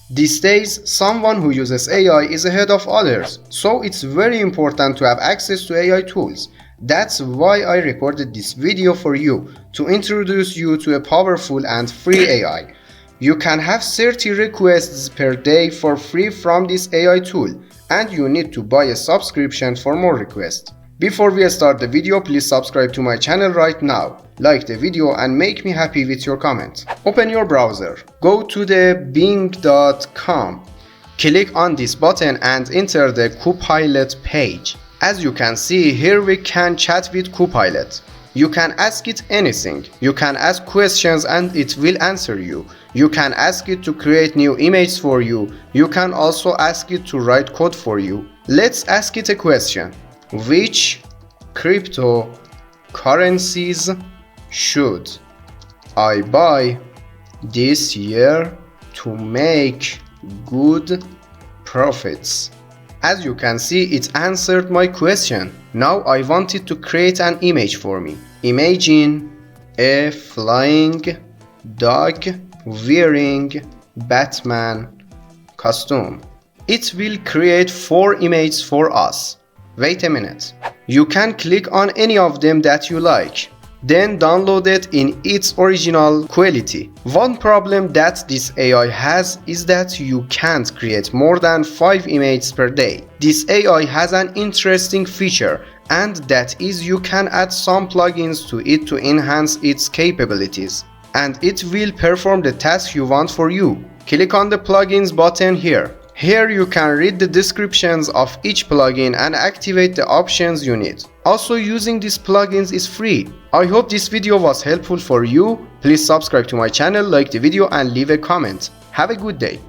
These days, someone who uses AI is ahead of others, so it's very important to have access to AI tools. That's why I recorded this video for you, to introduce you to a powerful and free AI. You can have 30 requests per day for free from this AI tool, and you need to buy a subscription for more requests. Before we start the video, please subscribe to my channel right now, like the video and make me happy with your comment. Open your browser, go to the bing.com, click on this button and enter the Copilot page. As you can see, here we can chat with Copilot. You can ask it anything. You can ask questions and it will answer you. You can ask it to create new images for you. You can also ask it to write code for you. Let's ask it a question. Which cryptocurrencies should I buy this year to make good profits? As you can see, it answered my question. Now I want it to create an image for me. Imagine a flying dog wearing Batman costume. It will create 4 images for us. Wait a minute. You can click on any of them that you like, then download it in its original quality. One problem that this AI has is that you can't create more than 5 images per day. This AI has an interesting feature, and that is you can add some plugins to it to enhance its capabilities, and it will perform the task you want for you. Click on the plugins button here. Here you can read the descriptions of each plugin and activate the options you need. Also, using these plugins is free. I hope this video was helpful for you. Please subscribe to my channel, like the video and leave a comment. Have a good day.